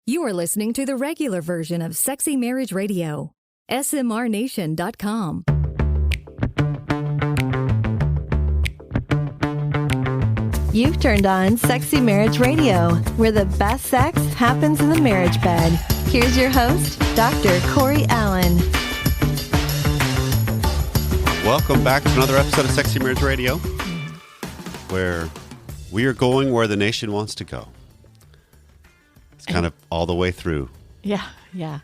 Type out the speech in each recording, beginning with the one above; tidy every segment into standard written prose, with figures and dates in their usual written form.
You are listening to the regular version of Sexy Marriage Radio. smrnation.com. You've turned on Sexy Marriage Radio, where the best sex happens in the marriage bed. Here's your host, Dr. Corey Allen. Welcome back to another episode of Sexy Marriage Radio, where we are going where the nation wants to go. It's kind of all the way through. Yeah. I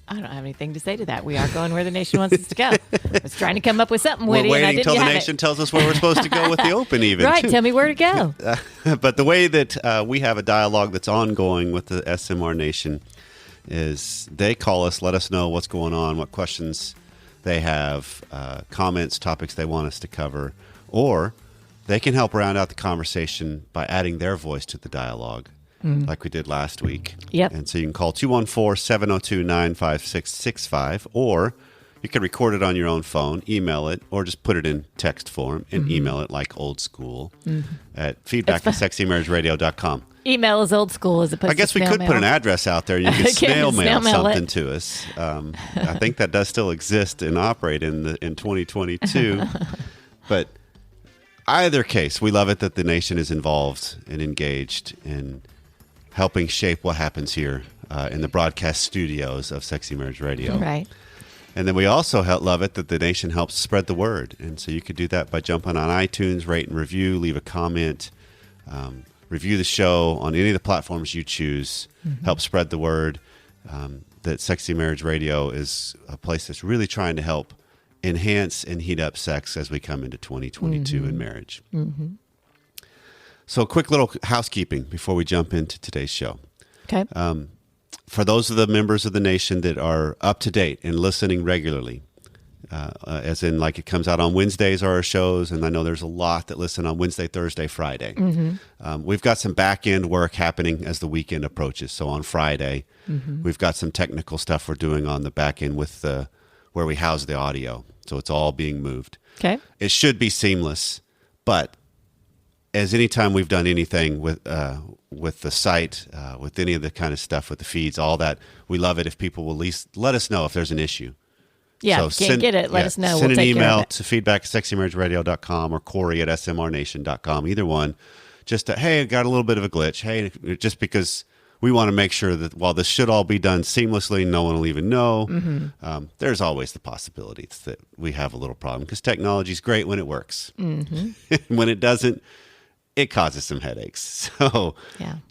don't have anything to say to that. We are going where the nation wants us to go. I was trying to come up with something witty. We're waiting and I until didn't the nation tells us where we're supposed to go with the open even. Right, tell me where to go. But the way that we have a dialogue that's ongoing with the SMR Nation is they call us, let us know what's going on, what questions they have, comments, topics they want us to cover, or they can help round out the conversation by adding their voice to the dialogue. Like we did last week. Yep. And so you can call 214-702-95665, or you can record it on your own phone, email it, or just put it in text form and email it like old school at feedback@sexymarriageradio.com. Email is old school as opposed to I guess we could put an address out there. You could snail mail something to us. I think that does still exist and operate in 2022. But either case, we love it that the nation is involved and engaged in helping shape what happens here in the broadcast studios of Sexy Marriage Radio. Right. And then we also love it that the nation helps spread the word. And so you could do that by jumping on iTunes, rate and review, leave a comment, review the show on any of the platforms you choose, help spread the word that Sexy Marriage Radio is a place that's really trying to help enhance and heat up sex as we come into 2022 in marriage. So a quick little housekeeping before we jump into today's show. Okay. For those of the members of the nation that are up to date and listening regularly, as in like it comes out on Wednesdays are our shows, and I know there's a lot that listen on Wednesday, Thursday, Friday. We've got some back-end work happening as the weekend approaches. So on Friday, we've got some technical stuff we're doing on the back end with where we house the audio. So it's all being moved. Okay. It should be seamless, but as any time we've done anything with the site, with any of the kind of stuff with the feeds, all that, we love it if people will at least let us know if there's an issue. Yeah, so if you can't get it, let us know. Send we'll an take care of email it. to feedback@sexymarriageradio.com or Corey@smrnation.com. Either one. Just hey, I got a little bit of a glitch. Hey, just because we want to make sure that while this should all be done seamlessly, no one will even know. There's always the possibilities that we have a little problem because technology is great when it works. When it doesn't, it causes some headaches. So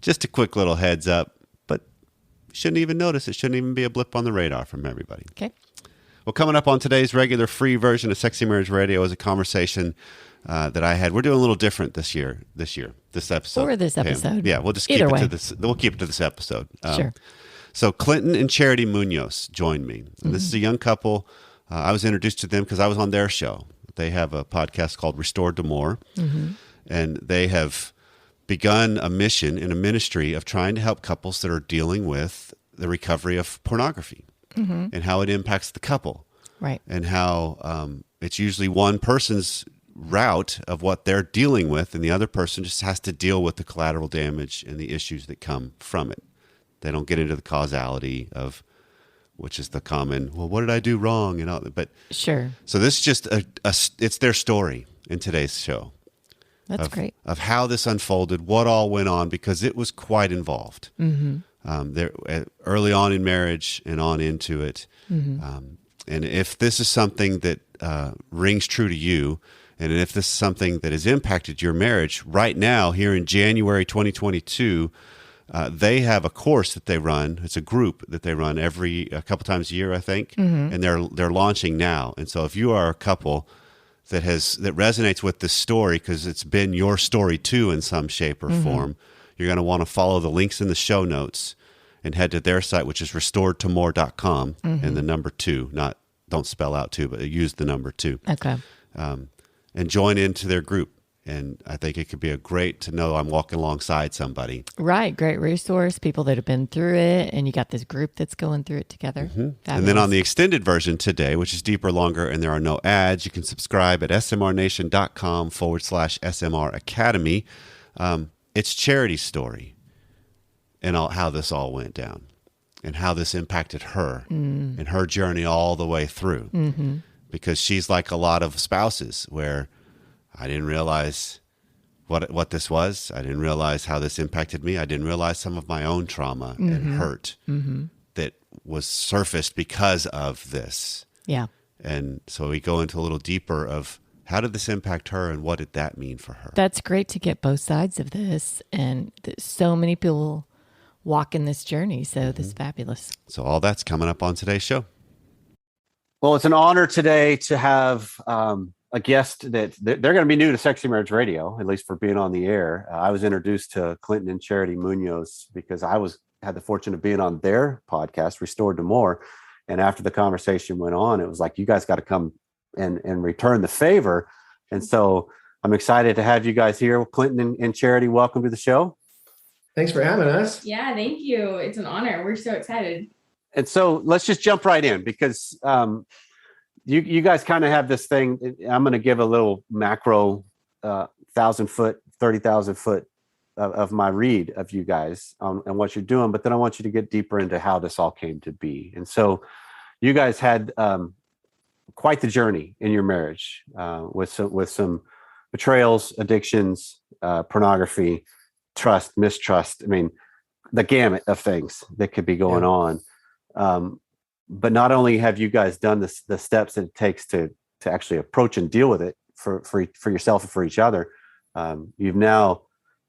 just a quick little heads up, but shouldn't even notice. It shouldn't even be a blip on the radar from everybody. Okay. Well, coming up on today's regular free version of Sexy Marriage Radio is a conversation that I had. We're doing a little different this episode. Or this episode. Yeah, we'll just Either keep way. it to this. We'll keep it to this episode. Sure. So Clinton and Charity Munoz joined me. And this is a young couple. I was introduced to them because I was on their show. They have a podcast called Restored to More. And they have begun a mission and a ministry of trying to help couples that are dealing with the recovery of pornography and how it impacts the couple. Right. And how it's usually one person's route of what they're dealing with, and the other person just has to deal with the collateral damage and the issues that come from it. They don't get into the causality of, which is the common, well, what did I do wrong? And all that. But Sure. so this is just it's their story in today's show. That's great. Of how this unfolded, what all went on, because it was quite involved. There early on in marriage and on into it. And if this is something that rings true to you, and if this is something that has impacted your marriage right now, here in January 2022, they have a course that they run. It's a group that they run a couple times a year, I think, and they're launching now. And so if you are a couple that resonates with this story because it's been your story too in some shape or form, you're going to want to follow the links in the show notes and head to their site, which is restoredtomore.com, and the number 2, don't spell out 2, but use the number 2. Okay. And join into their group. And I think it could be great to know I'm walking alongside somebody. Right. Great resource. People that have been through it. And you got this group that's going through it together. And then on the extended version today, which is deeper, longer, and there are no ads, you can subscribe at smrnation.com/SMR Academy. It's Charity's story. and how this all went down and how this impacted her and her journey all the way through. Mm-hmm. Because she's like a lot of spouses where I didn't realize what this was. I didn't realize how this impacted me. I didn't realize some of my own trauma and hurt that was surfaced because of this. Yeah. And so we go into a little deeper of how did this impact her and what did that mean for her? That's great to get both sides of this. And so many people walk in this journey. So this is fabulous. So all that's coming up on today's show. Well, it's an honor today to have a guest that they're going to be new to Sexy Marriage Radio, at least for being on the air. I was introduced to Clinton and Charity Munoz because I had the fortune of being on their podcast, Restored to More. And after the conversation went on, it was like, you guys got to come and return the favor. And so I'm excited to have you guys here. Clinton and Charity, welcome to the show. Thanks for having us. Yeah, thank you. It's an honor. We're so excited. And so let's just jump right in because you guys kind of have this thing. I'm going to give a little macro 1,000 foot, 30,000 foot of my read of you guys and what you're doing. But then I want you to get deeper into how this all came to be. And so you guys had quite the journey in your marriage with some betrayals, addictions, pornography, trust, mistrust. I mean, the gamut of things that could be going on. But not only have you guys done the steps that it takes to actually approach and deal with it for yourself and for each other, you've now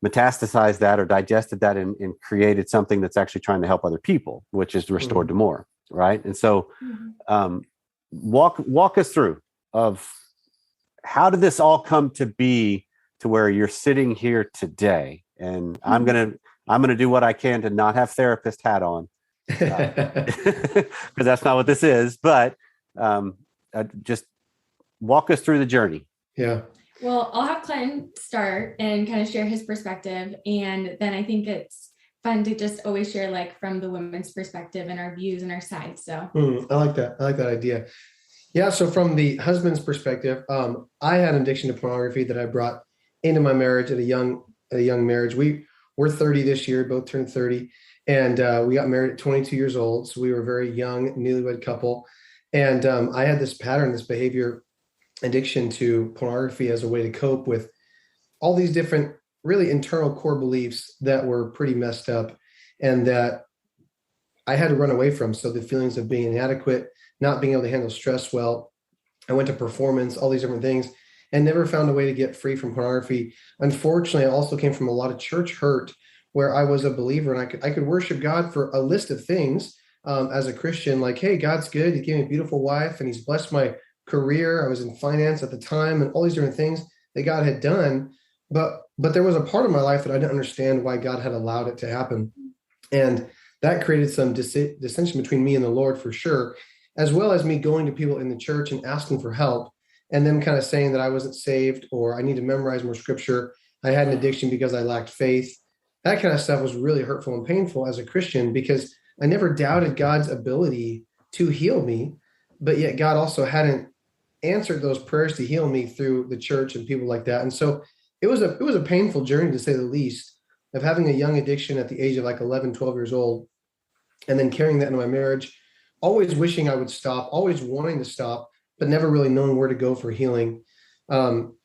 metastasized that or digested that and created something that's actually trying to help other people, which is Restored to More, right? And so walk us through of how did this all come to be to where you're sitting here today? And I'm gonna do what I can to not have therapist hat on. Because that's not what this is, but just walk us through the journey. Yeah. Well, I'll have Clinton start and kind of share his perspective. And then I think it's fun to just always share like from the women's perspective and our views and our sides. So I like that. I like that idea. Yeah. So from the husband's perspective, I had an addiction to pornography that I brought into my marriage at a young marriage. We're 30 this year, both turned 30. And we got married at 22 years old. So we were a very young, newlywed couple. And I had this pattern, this behavior addiction to pornography as a way to cope with all these different, really internal core beliefs that were pretty messed up and that I had to run away from. So the feelings of being inadequate, not being able to handle stress well. I went to performance, all these different things, and never found a way to get free from pornography. Unfortunately, I also came from a lot of church hurt where I was a believer and I could worship God for a list of things as a Christian, like, hey, God's good. He gave me a beautiful wife and he's blessed my career. I was in finance at the time and all these different things that God had done. But there was a part of my life that I didn't understand why God had allowed it to happen. And that created some dissension between me and the Lord for sure, as well as me going to people in the church and asking for help and them kind of saying that I wasn't saved or I need to memorize more scripture. I had an addiction because I lacked faith. That kind of stuff was really hurtful and painful as a Christian because I never doubted God's ability to heal me, but yet God also hadn't answered those prayers to heal me through the church and people like that. And so it was a painful journey, to say the least, of having a young addiction at the age of like 11, 12 years old, and then carrying that into my marriage, always wishing I would stop, always wanting to stop, but never really knowing where to go for healing.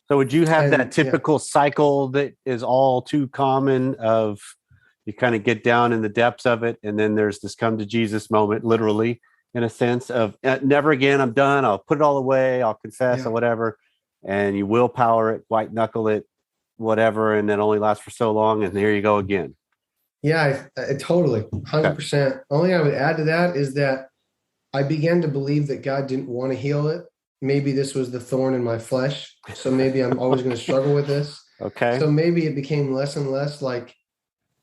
So would you have that typical cycle that is all too common of you kind of get down in the depths of it and then there's this come to Jesus moment, literally, in a sense of never again, I'm done. I'll put it all away. I'll confess or whatever. And you willpower it, white knuckle it, whatever. And it only lasts for so long. And there you go again. Yeah, I totally 100%. Okay. Only I would add to that is that I began to believe that God didn't want to heal it. Maybe this was the thorn in my flesh. So maybe I'm always going to struggle with this. Okay. So maybe it became less and less like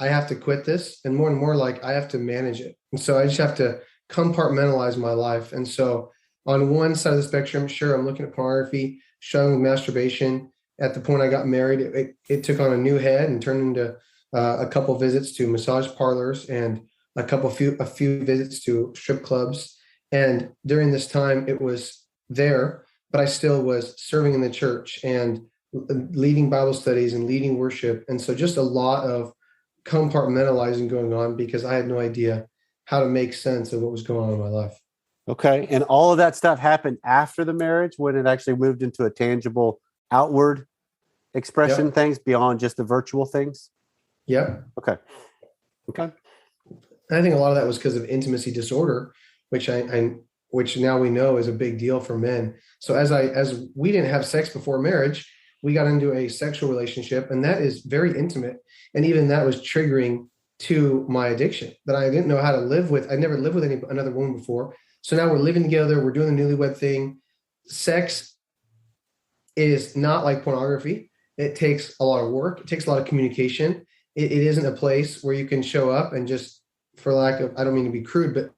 I have to quit this and more like I have to manage it. And so I just have to compartmentalize my life. And so on one side of the spectrum, sure, I'm looking at pornography, struggling with masturbation. At the point I got married, it took on a new head and turned into a couple visits to massage parlors and a few visits to strip clubs. And during this time, it was there, but I still was serving in the church and leading Bible studies and leading worship. And so just a lot of compartmentalizing going on because I had no idea how to make sense of what was going on in my life. Okay. And all of that stuff happened after the marriage when it actually moved into a tangible outward expression things beyond just the virtual things? Yep. Okay. I think a lot of that was because of intimacy disorder, which which now we know is a big deal for men. So as we didn't have sex before marriage, we got into a sexual relationship, and that is very intimate. And even that was triggering to my addiction that I didn't know how to live with. I never lived with another woman before. So now we're living together. We're doing the newlywed thing. Sex is not like pornography. It takes a lot of work. It takes a lot of communication. It isn't a place where you can show up and just, for lack of, I don't mean to be crude, but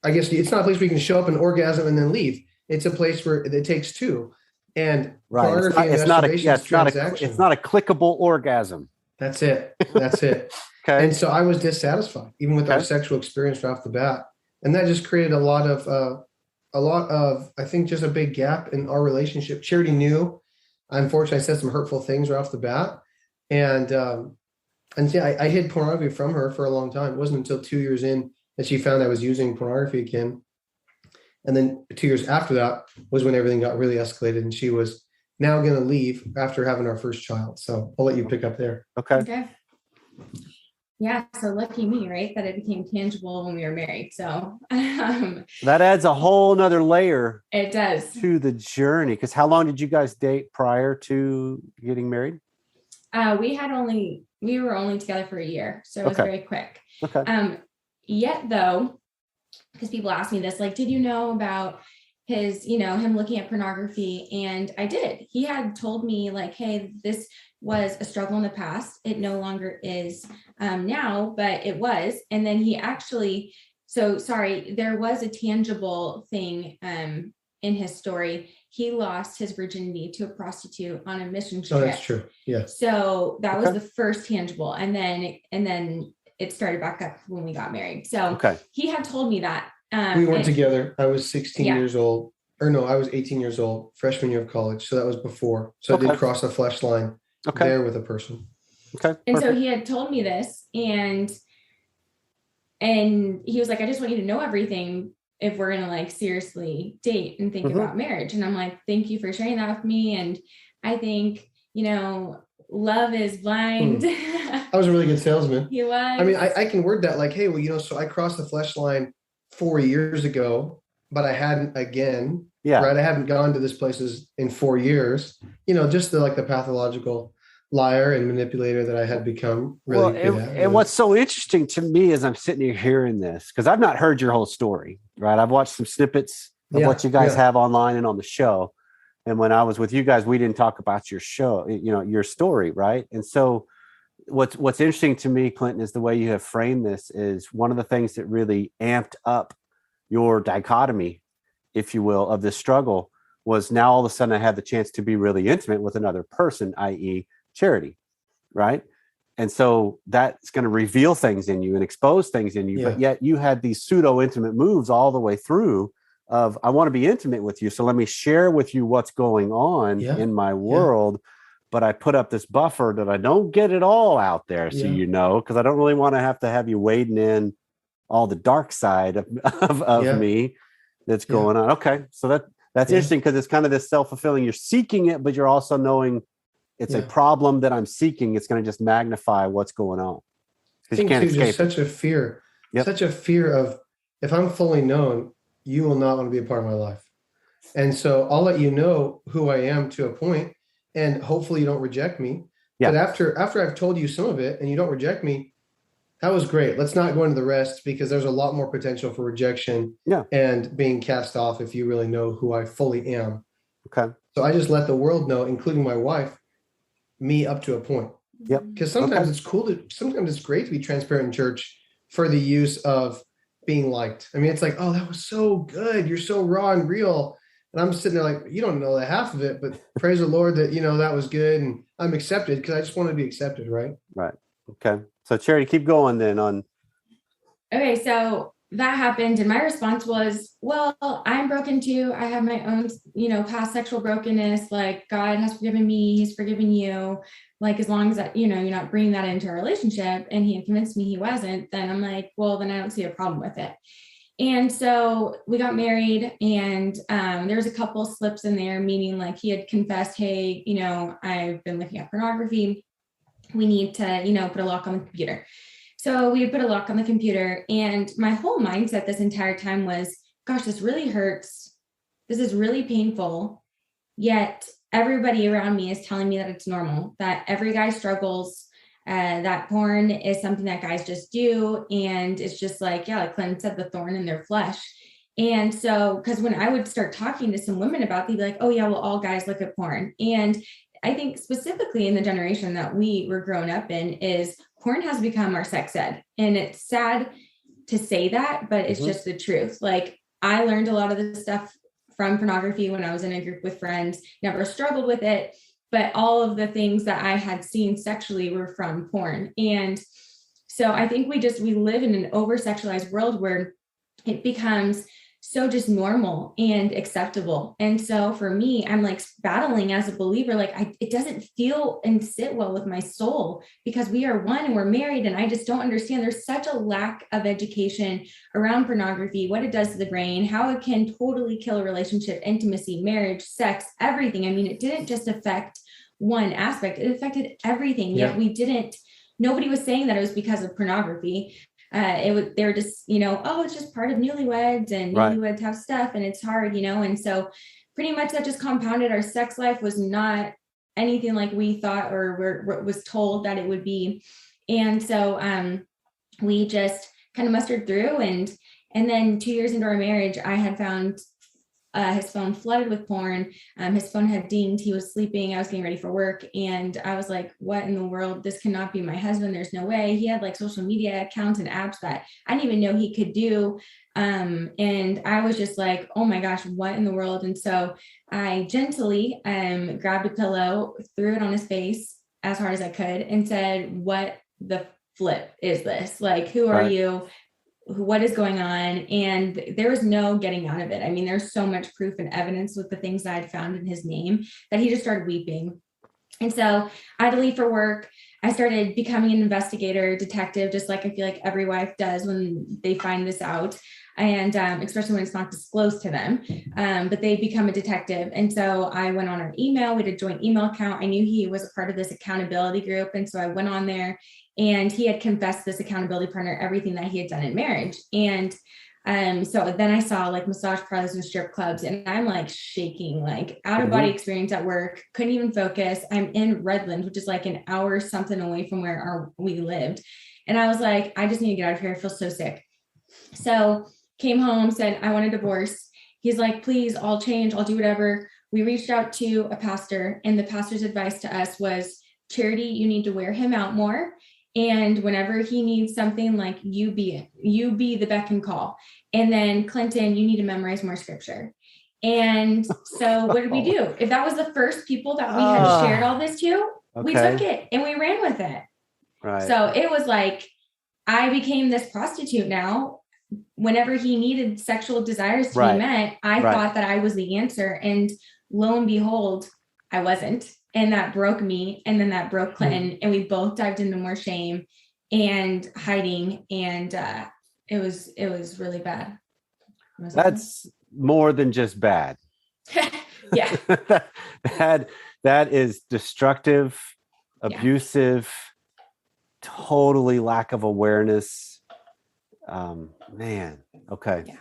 I guess it's not a place where you can show up and orgasm and then leave. It's a place where it takes two. And pornography it's not a clickable orgasm. That's it. Okay. And so I was dissatisfied, even with our sexual experience right off the bat. And that just created a lot of, I think, just a big gap in our relationship. Charity knew, unfortunately, I said some hurtful things right off the bat. And yeah, I hid pornography from her for a long time. It wasn't until 2 years in that she found I was using pornography again. And then 2 years after that was when everything got really escalated, and she was now going to leave after having our first child. So I'll let you pick up there. Okay. Yeah. So lucky me, right? That it became tangible when we were married. So that adds a whole nother layer. It does. To the journey. Because how long did you guys date prior to getting married? We were only together for a year. So it was very quick. Okay. Yet though, because people ask me this, like, did you know about his, him looking at pornography? And I did. He had told me, like, hey, this was a struggle in the past. It no longer is now, but it was. And then he actually, there was a tangible thing in his story. He lost his virginity to a prostitute on a mission trip. Oh, that's true. Yeah. So that was the first tangible. And then it started back up when we got married. So he had told me that. We weren't together. I was 16 years old. Or no, I was 18 years old, freshman year of college. So that was before. So I did cross a flesh line there with a person. Okay. And so he had told me this, and he was like, I just want you to know everything if we're going to like seriously date and think about marriage. And I'm like, thank you for sharing that with me. And I think, love is blind. I was a really good salesman. He was. I mean, I can word that like, hey, well, so I crossed the flesh line 4 years ago, but I hadn't again. Yeah. Right. I haven't gone to this places in 4 years, just the pathological liar and manipulator that I had become really good at. And what's so interesting to me is I'm sitting here hearing this because I've not heard your whole story, right? I've watched some snippets of what you guys have online and on the show. And when I was with you guys, we didn't talk about your show, your story, right? And so what's interesting to me, Clinton, is the way you have framed this is one of the things that really amped up your dichotomy, if you will, of this struggle was now all of a sudden I had the chance to be really intimate with another person, i.e. Charity, right? And so that's going to reveal things in you and expose things in you, but yet you had these pseudo intimate moves all the way through of, I want to be intimate with you. So let me share with you what's going on in my world. But I put up this buffer that I don't get it all out there. So, because I don't really want to have you wading in all the dark side of me that's going on. Okay. So that's interesting because it's kind of this self-fulfilling. You're seeking it, but you're also knowing it's a problem that I'm seeking. It's going to just magnify what's going on. I think too, just such a fear of if I'm fully known, you will not want to be a part of my life. And so I'll let you know who I am to a point, and hopefully you don't reject me. Yeah. But after I've told you some of it and you don't reject me, that was great. Let's not go into the rest because there's a lot more potential for rejection and being cast off if you really know who I fully am. Okay. So I just let the world know, including my wife, me up to a point. Yep. Because sometimes sometimes it's great to be transparent in church for the use of being liked. I mean, it's like, oh, that was so good. You're so raw and real. And I'm sitting there like, you don't know the half of it, but praise the Lord that, that was good. And I'm accepted because I just want to be accepted. Right. Right. Okay. So Charity, keep going then on. Okay. So that happened. And my response was, well, I'm broken too. I have my own, past sexual brokenness. Like, God has forgiven me. He's forgiven you. Like, as long as that, you're not bringing that into a relationship. And he had convinced me he wasn't, then I'm like, well, then I don't see a problem with it. And so we got married, and there was a couple slips in there, meaning like he had confessed, hey, I've been looking at pornography. We need to, put a lock on the computer. So we put a lock on the computer, and my whole mindset this entire time was, gosh, this really hurts. This is really painful. Yet everybody around me is telling me that it's normal, that every guy struggles, that porn is something that guys just do. And it's just like, yeah, like Clinton said, the thorn in their flesh. And so, because when I would start talking to some women about, they'd be like, oh yeah, well, all guys look at porn. And I think specifically in the generation that we were growing up in, is porn has become our sex ed. And it's sad to say that, but it's just the truth. Like, I learned a lot of this stuff from pornography when I was in a group with friends, never struggled with it, but all of the things that I had seen sexually were from porn. And so I think we live in an over-sexualized world where it becomes so just normal and acceptable. And so for me, I'm like battling as a believer, like it doesn't feel and sit well with my soul, because we are one and we're married. And I just don't understand. There's such a lack of education around pornography, what it does to the brain, how it can totally kill a relationship, intimacy, marriage, sex, everything. I mean, it didn't just affect one aspect, it affected everything. Yeah. Yet nobody was saying that it was because of pornography. They were just, oh, it's just part of newlyweds, and newlyweds have stuff and it's hard, and so pretty much that just compounded. Our sex life was not anything like we thought or was told that it would be. And so we just kind of mustered through, and then 2 years into our marriage, I had found his phone flooded with porn. His phone had dinged. He was sleeping. I was getting ready for work. And I was like, what in the world? This cannot be my husband. There's no way. He had like social media accounts and apps that I didn't even know he could do. And I was just like, oh my gosh, what in the world? And so I gently grabbed a pillow, threw it on his face as hard as I could, and said, what the flip is this? Like, who are you? What is going on? And there was no getting out of it. I mean, there's so much proof and evidence with the things that I'd found in his name that he just started weeping. And so I had to leave for work. I started becoming an investigator, detective, just like I feel like every wife does when they find this out. And especially when it's not disclosed to them, but they become a detective. And so I went on our email. We had a joint email account. I knew he was a part of this accountability group. And so I went on there, and he had confessed this accountability partner everything that he had done in marriage. And so then I saw like massage parlors and strip clubs, and I'm like shaking, like out of body experience at work, couldn't even focus. I'm in Redlands, which is like an hour something away from where we lived. And I was like, I just need to get out of here. I feel so sick. So came home, said, I want a divorce. He's like, please, I'll change. I'll do whatever. We reached out to a pastor, and the pastor's advice to us was, Charity, you need to wear him out more. And whenever he needs something, like you be the beck and call. And then Clinton, you need to memorize more scripture. And so what did we do? If that was the first people that we had shared all this to, we took it and we ran with it. Right. So it was like, I became this prostitute now. Whenever he needed sexual desires to be met, I thought that I was the answer. And lo and behold, I wasn't. And that broke me. And then that broke Clinton. And we both dived into more shame and hiding. And it was really bad. That's more than just bad. Yeah. that is destructive, abusive, totally lack of awareness. Man. Okay.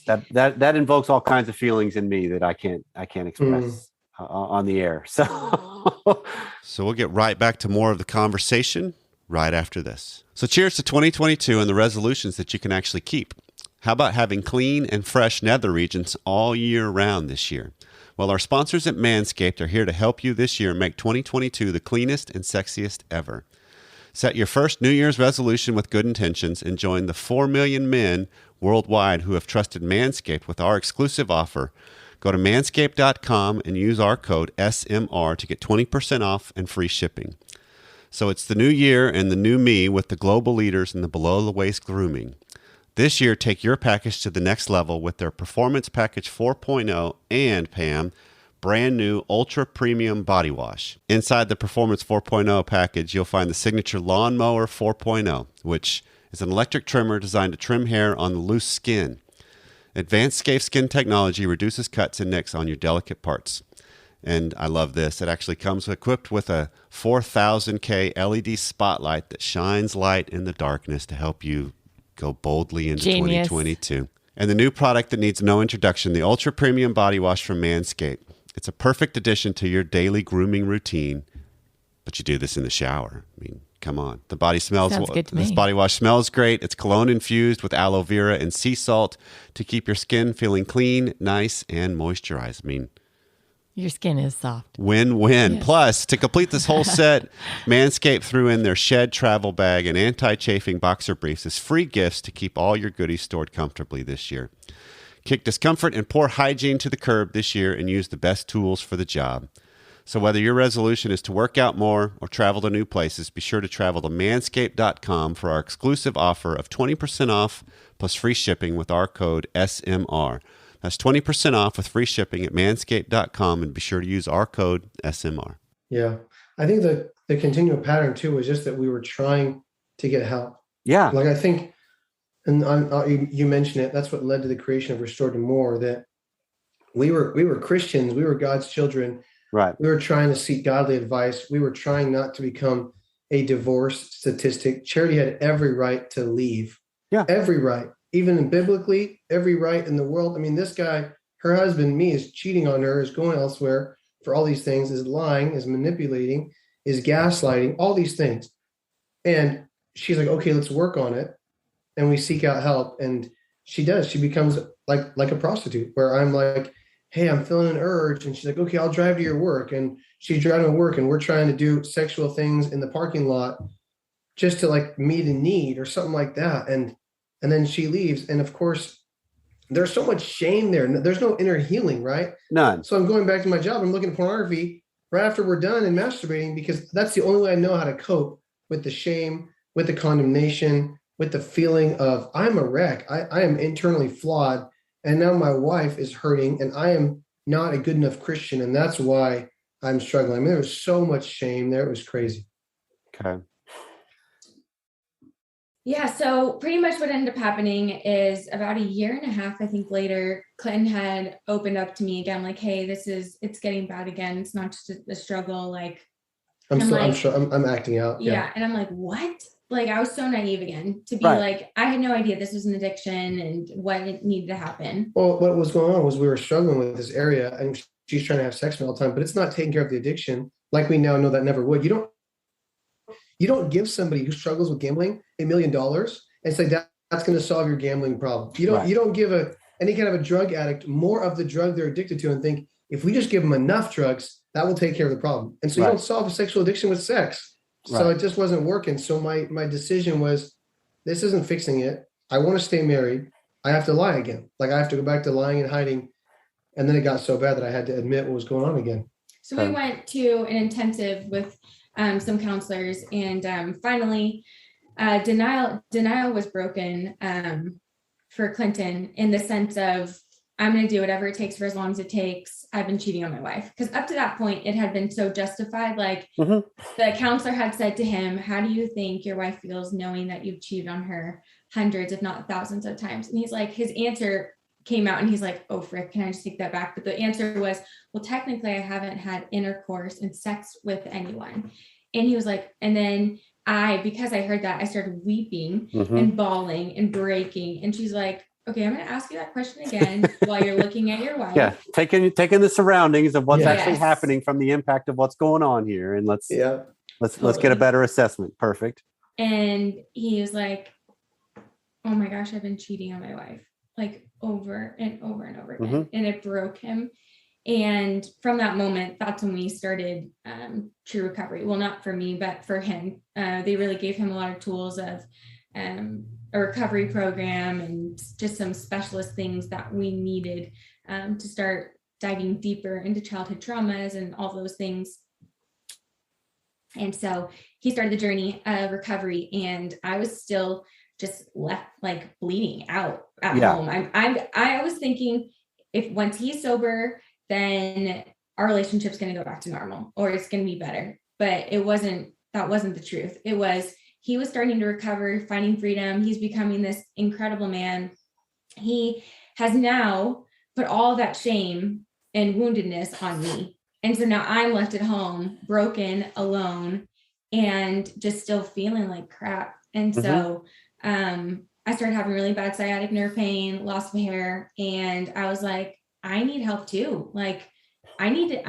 Yeah. That invokes all kinds of feelings in me that I can't express on the air. So we'll get right back to more of the conversation right after this. So cheers to 2022 and the resolutions that you can actually keep. How about having clean and fresh nether regions all year round this year? Well, our sponsors at Manscaped are here to help you this year make 2022 the cleanest and sexiest ever. Set your first New Year's resolution with good intentions and join the 4 million men worldwide who have trusted Manscaped with our exclusive offer. Go to manscaped.com and use our code SMR to get 20% off and free shipping. So it's the new year and the new me with the global leaders in the below-the-waist grooming. This year, take your package to the next level with their Performance Package 4.0 and, Pam, brand new Ultra Premium Body Wash. Inside the Performance 4.0 package, you'll find the Signature Lawnmower 4.0, which is an electric trimmer designed to trim hair on the loose skin. Advanced Scathe Skin technology reduces cuts and nicks on your delicate parts. And I love this. It actually comes equipped with a 4000K LED spotlight that shines light in the darkness to help you go boldly into Genius. 2022. And the new product that needs no introduction, the Ultra Premium Body Wash from Manscaped. It's a perfect addition to your daily grooming routine, but you do this in the shower. I mean, come on. The body smells. Sounds good to This me. body wash smells great. It's cologne infused with aloe vera and sea salt to keep your skin feeling clean, nice, and moisturized. I mean, Your skin is soft. win-win. Yes. Plus, to complete this whole set, Manscaped threw in their Shed travel bag and anti-chafing boxer briefs as free gifts to keep all your goodies stored comfortably this year. Kick discomfort and poor hygiene to the curb this year and use the best tools for the job. So whether your resolution is to work out more or travel to new places, be sure to travel to manscaped.com for our exclusive offer of 20% off plus free shipping with our code SMR. That's 20% off with free shipping at manscaped.com, and be sure to use our code SMR. Yeah. I think the continual pattern too was just that we were trying to get help. Yeah. Like I think, and you mentioned it, that's what led to the creation of Restored to More, that we were Christians, we were God's children. Right. We were trying to seek godly advice. We were trying not to become a divorce statistic. Charity had every right to leave. Yeah. Every right. Even biblically, every right in the world. I mean, this guy, her husband, me, is cheating on her, is going elsewhere for all these things, is lying, is manipulating, is gaslighting, all these things. And she's like, okay, let's work on it. And we seek out help. And she does. She becomes like a prostitute, where I'm like, hey, I'm feeling an urge. And she's like, okay, I'll drive to your work. And she's driving to work, and we're trying to do sexual things in the parking lot just to like meet a need or something like that. And then she leaves. And of course, there's so much shame there. There's no inner healing, right? None. So I'm going back to my job. I'm looking at pornography right after we're done and masturbating, because that's the only way I know how to cope with the shame, with the condemnation, with the feeling of I'm a wreck. I am internally flawed. And now my wife is hurting, and I am not a good enough Christian. And that's why I'm struggling. I mean, there was so much shame there. It was crazy. Okay. Yeah, so pretty much what ended up happening is about a year and a half, I think, later, Clinton had opened up to me again, like, hey, it's getting bad again. It's not just a struggle. Like, I'm acting out. Yeah. And I'm like, what? Like, I was so naive again to be Right. like, I had no idea this was an addiction and what it needed to happen. Well, what was going on was we were struggling with this area, and she's trying to have sex with me all the time, but it's not taking care of the addiction. Like we now know that never would. You don't give somebody who struggles with gambling $1 million and say that's going to solve your gambling problem. You don't give any kind of a drug addict more of the drug they're addicted to and think, if we just give them enough drugs, that will take care of the problem. And so you don't solve a sexual addiction with sex. So it just wasn't working. So my decision was, this isn't fixing it. I want to stay married. I have to lie again. Like I have to go back to lying and hiding. And then it got so bad that I had to admit what was going on again. So we went to an intensive with some counselors, and finally denial was broken for Clinton, in the sense of, I'm going to do whatever it takes for as long as it takes. I've been cheating on my wife. Because up to that point, it had been so justified. Like the counselor had said to him, how do you think your wife feels knowing that you've cheated on her hundreds, if not thousands of times? And he's like, his answer came out and he's like, oh, frick, can I just take that back? But the answer was, well, technically I haven't had intercourse and sex with anyone. And he was like, and then because I heard that, I started weeping and bawling and breaking. And she's like, okay, I'm going to ask you that question again while you're looking at your wife. Yeah. Taking the surroundings of what's actually happening from the impact of what's going on here. And let's get a better assessment. Perfect. And he was like, oh my gosh, I've been cheating on my wife, like over and over and over again. And it broke him. And from that moment, that's when we started true recovery. Well, not for me, but for him. They really gave him a lot of tools of a recovery program and just some specialist things that we needed to start diving deeper into childhood traumas and all those things. And so he started the journey of recovery, and I was still just left like bleeding out at Yeah. home. I was thinking if once he's sober, then our relationship's going to go back to normal or it's going to be better. But that wasn't the truth. It was, he was starting to recover, finding freedom. He's becoming this incredible man. He has now put all that shame and woundedness on me. And so now I'm left at home, broken, alone, and just still feeling like crap. And so I started having really bad sciatic nerve pain, loss of hair. And I was like, I need help too. Like I need to,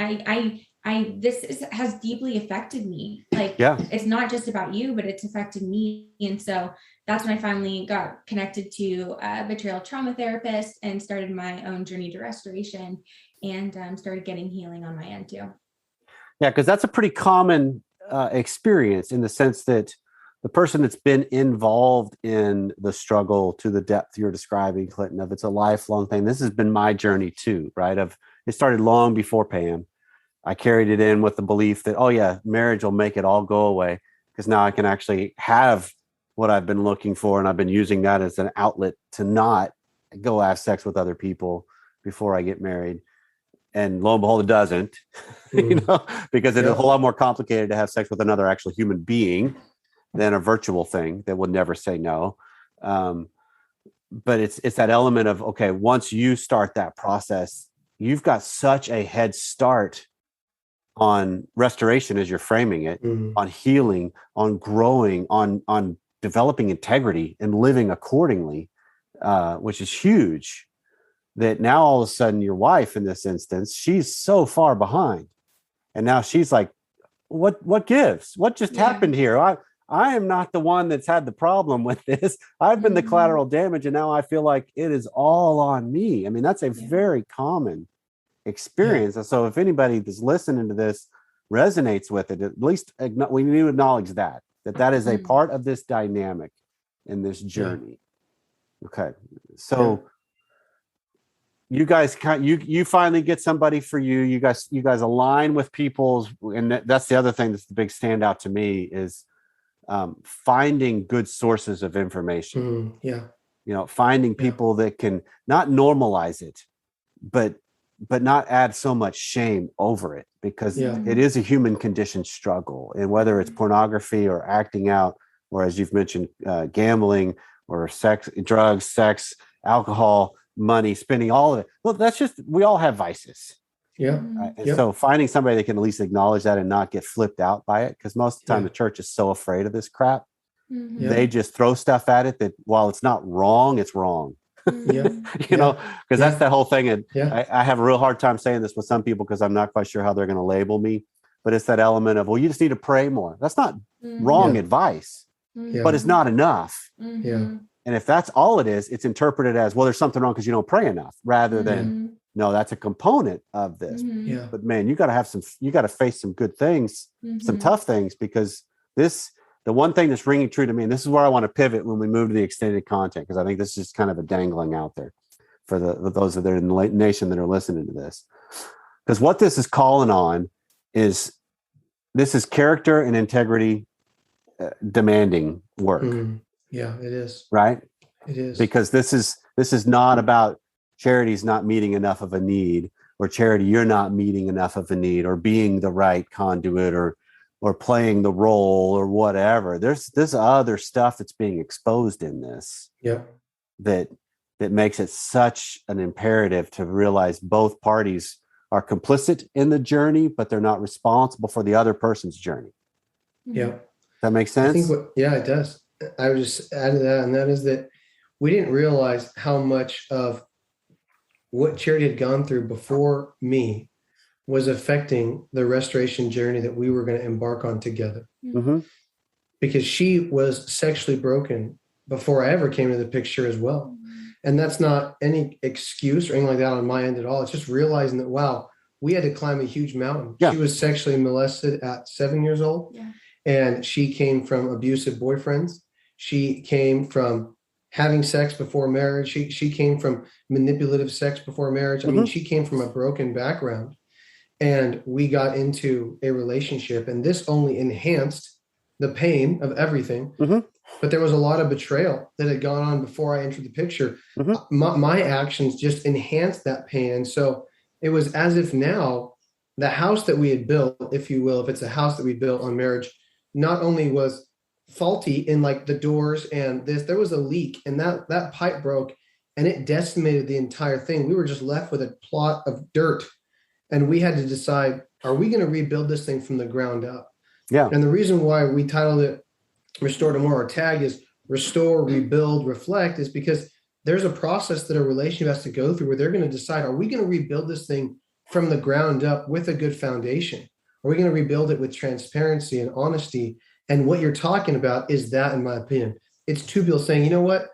has deeply affected me. Like, it's not just about you, but it's affected me. And so that's when I finally got connected to a betrayal trauma therapist and started my own journey to restoration and started getting healing on my end too. Yeah, because that's a pretty common experience in the sense that the person that's been involved in the struggle to the depth you're describing, Clinton, of it's a lifelong thing. This has been my journey too, right? It started long before Pam. I carried it in with the belief that, oh yeah, marriage will make it all go away because now I can actually have what I've been looking for. And I've been using that as an outlet to not go have sex with other people before I get married. And lo and behold, it doesn't, because it's a whole lot more complicated to have sex with another actual human being than a virtual thing that will never say no. But it's that element of, okay, once you start that process, you've got such a head start on restoration as you're framing it, on healing, on growing, on developing integrity and living accordingly, which is huge. That now all of a sudden your wife in this instance, she's so far behind. And now she's like, what gives? What just happened here? I am not the one that's had the problem with this. I've been the collateral damage. And now I feel like it is all on me. I mean, that's a very common experience. And so if anybody that's listening to this resonates with it, at least we need to acknowledge that is a part of this dynamic in this journey. Okay. So you guys you finally get somebody for you. You guys align with people's, and that's the other thing that's the big standout to me is finding good sources of information. Finding people that can not normalize it, but not add so much shame over it, because it is a human condition struggle. And whether it's pornography or acting out, or as you've mentioned, gambling or drugs, sex, alcohol, money, spending, all of it. Well, that's just, we all have vices. So finding somebody that can at least acknowledge that and not get flipped out by it, because most of the time the church is so afraid of this crap. They just throw stuff at it that while it's not wrong, it's wrong. Because that's the whole thing. And I have a real hard time saying this with some people because I'm not quite sure how they're going to label me, but it's that element of, well, you just need to pray more. That's not wrong advice, but it's not enough. And if that's all it is, it's interpreted as, well, there's something wrong because you don't pray enough, rather than, no, that's a component of this. But man, you got to face some good things, some tough things, because the one thing that's ringing true to me, and this is where I want to pivot when we move to the extended content, because I think this is kind of a dangling out there for those that are in the nation that are listening to this. Because what this is calling on is character and integrity demanding work. Yeah, it is. Right? It is. Because this is not about charity's not meeting enough of a need, or charity, you're not meeting enough of a need, or being the right conduit, or playing the role, or whatever. There's other stuff that's being exposed in this. That makes it such an imperative to realize both parties are complicit in the journey, but they're not responsible for the other person's journey. Does that make sense? It does. I would just add to that, and that is that we didn't realize how much of what Charity had gone through before me was affecting the restoration journey that we were going to embark on together. Because she was sexually broken before I ever came into the picture as well. And that's not any excuse or anything like that on my end at all. It's just realizing that, wow, we had to climb a huge mountain. She was sexually molested at 7 years old. And she came from abusive boyfriends. She came from having sex before marriage. She came from manipulative sex before marriage. I mean, she came from a broken background, and we got into a relationship, and this only enhanced the pain of everything. but there was a lot of betrayal that had gone on before I entered the picture. My actions just enhanced that pain. And so it was as if now the house that we had built, if you will, if it's a house that we built on marriage, not only was faulty in like the doors and this, there was a leak, and that pipe broke and it decimated the entire thing. We were just left with a plot of dirt, and we had to decide, are we going to rebuild this thing from the ground up? Yeah. And the reason why we titled it Restore to More, our tag is restore, rebuild, reflect, is because there's a process that a relationship has to go through where they're going to decide, are we going to rebuild this thing from the ground up with a good foundation? Are we going to rebuild it with transparency and honesty? And what you're talking about is that, in my opinion, it's two people saying, you know what?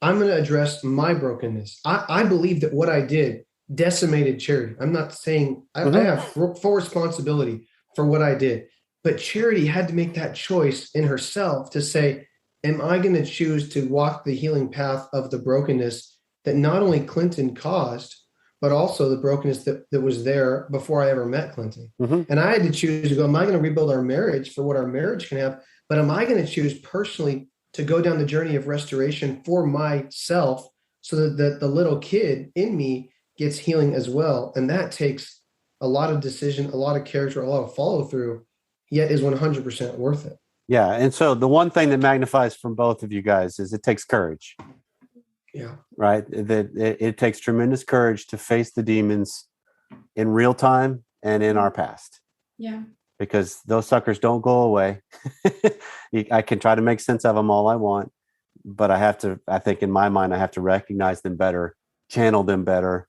I'm going to address my brokenness. I believe that what I did decimated Charity. I'm not saying I have full responsibility for what I did, but Charity had to make that choice in herself to say, am I going to choose to walk the healing path of the brokenness that not only Clinton caused, but also the brokenness that was there before I ever met Clinton. And I had to choose to go, am I going to rebuild our marriage for what our marriage can have? But am I going to choose personally to go down the journey of restoration for myself so that the little kid in me gets healing as well? And that takes a lot of decision, a lot of character, a lot of follow through, yet is 100% worth it. Yeah. And so the one thing that magnifies from both of you guys is it takes courage. Yeah. Right. That it takes tremendous courage to face the demons in real time and in our past. Yeah. Because those suckers don't go away. I can try to make sense of them all I want, but I think in my mind, I have to recognize them better, channel them better,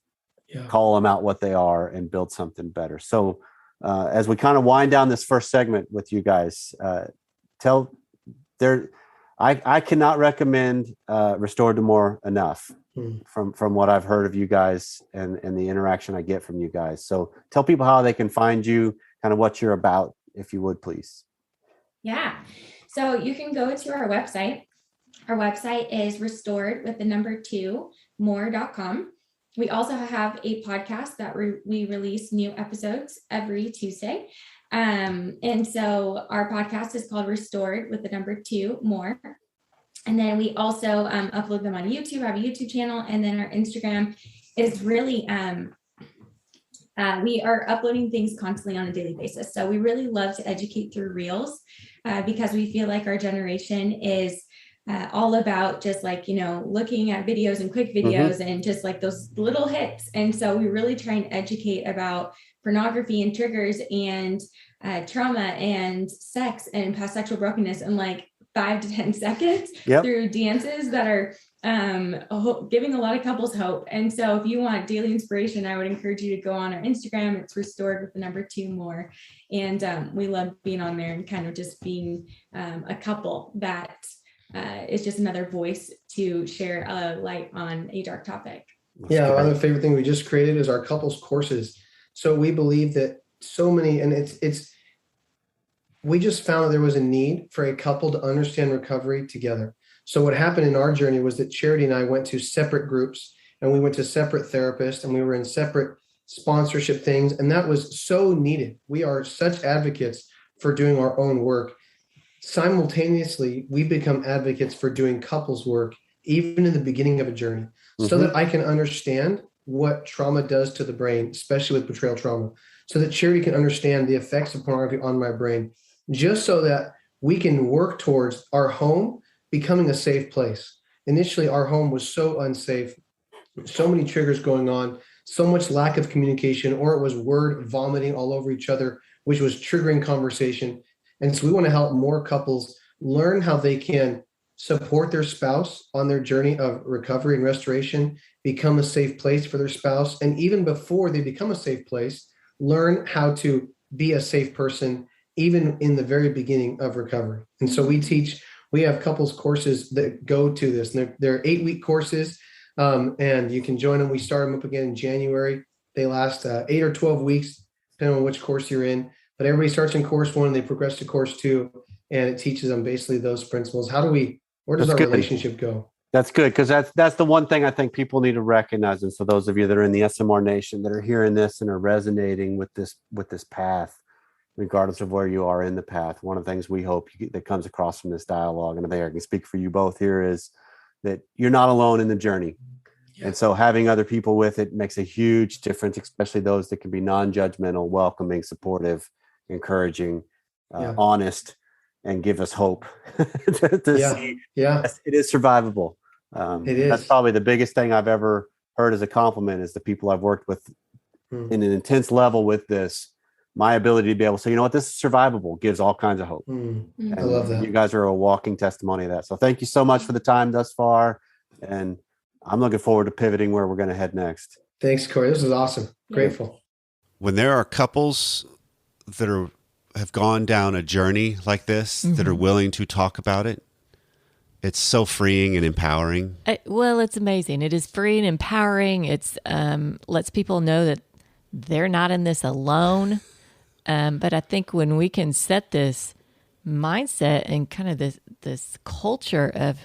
call them out what they are, and build something better. So as we kind of wind down this first segment with you guys, I cannot recommend Restored to More enough from what I've heard of you guys and the interaction I get from you guys. So tell people how they can find you, kind of what you're about, if you would, please. Yeah. So you can go to our website. Our website is restored2more.com. We also have a podcast that we release new episodes every Tuesday. And so our podcast is called Restored 2 More. And then we also upload them on YouTube, have a YouTube channel. And then our Instagram is really, we are uploading things constantly on a daily basis. So we really love to educate through reels because we feel like our generation is all about just like, looking at videos and quick videos and just like those little hits. And so we really try and educate about pornography and triggers and trauma and sex and past sexual brokenness in like 5 to 10 seconds through dances that are giving a lot of couples hope. And so if you want daily inspiration, I would encourage you to go on our Instagram. It's Restored 2 More. And we love being on there and kind of just being a couple that is just another voice to share a light on a dark topic. Yeah, another favorite thing we just created is our couples courses. So we believe that so many, and we just found that there was a need for a couple to understand recovery together. So what happened in our journey was that Charity and I went to separate groups, and we went to separate therapists, and we were in separate sponsorship things. And that was so needed. We are such advocates for doing our own work. Simultaneously, we become advocates for doing couples work, even in the beginning of a journey, so that I can understand what trauma does to the brain, especially with betrayal trauma, so that Charity can understand the effects of pornography on my brain, just so that we can work towards our home becoming a safe place. Initially, our home was so unsafe, so many triggers going on, so much lack of communication, or it was word vomiting all over each other, which was triggering conversation. And so we want to help more couples learn how they can support their spouse on their journey of recovery and restoration, become a safe place for their spouse. And even before they become a safe place, learn how to be a safe person, even in the very beginning of recovery. And so we have couples courses that go to this, and they're 8-week courses, and you can join them. We start them up again in January. They last 8 or 12 weeks, depending on which course you're in. But everybody starts in course 1, they progress to course 2, and it teaches them basically those principles. Where does our relationship go? That's good, because that's the one thing I think people need to recognize. And so those of you that are in the SMR Nation that are hearing this and are resonating with this path, regardless of where you are in the path. One of the things we hope that comes across from this dialogue, and I think I can speak for you both here, is that you're not alone in the journey. Yeah. And so having other people with it makes a huge difference, especially those that can be non-judgmental, welcoming, supportive, encouraging, honest, and give us hope to see. Yeah, it is survivable. It is. That's probably the biggest thing I've ever heard as a compliment, is the people I've worked with in an intense level with this. My ability to be able to say, you know what, this is survivable, gives all kinds of hope. I love that. You guys are a walking testimony of that. So thank you so much for the time thus far. And I'm looking forward to pivoting where we're going to head next. Thanks, Corey. This is awesome. Grateful. When there are couples that have gone down a journey like this, that are willing to talk about it, it's so freeing and empowering. Well, it's amazing. It is free and empowering. It's lets people know that they're not in this alone. But I think when we can set this mindset and kind of this culture of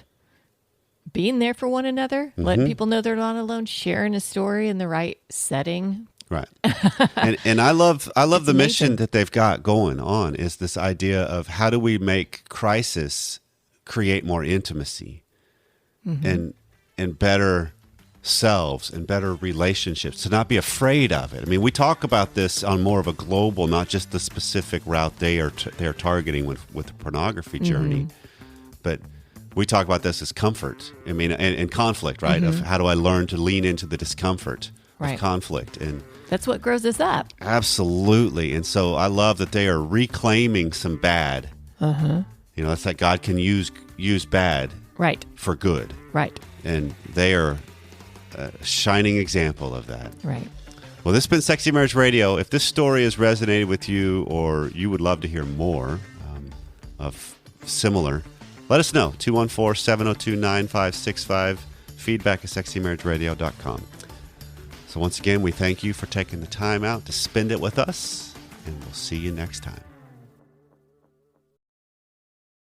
being there for one another, letting people know they're not alone, sharing a story in the right setting. Right. and I love the mission that they've got going on, is this idea of how do we make crisis create more intimacy and better selves and better relationships, to not be afraid of it. I mean, we talk about this on more of a global, not just the specific route they're targeting with the pornography journey, but we talk about this as comfort. I mean, and conflict, right? Of how do I learn to lean into the discomfort of conflict, and that's what grows us up. Absolutely. And so I love that they are reclaiming some bad. You know, it's like God can use bad for good. Right. And they are a shining example of that. Right. Well, this has been Sexy Marriage Radio. If this story has resonated with you, or you would love to hear more of similar, let us know. 214-702-9565. Feedback at sexymarriageradio.com. So once again, we thank you for taking the time out to spend it with us, and we'll see you next time.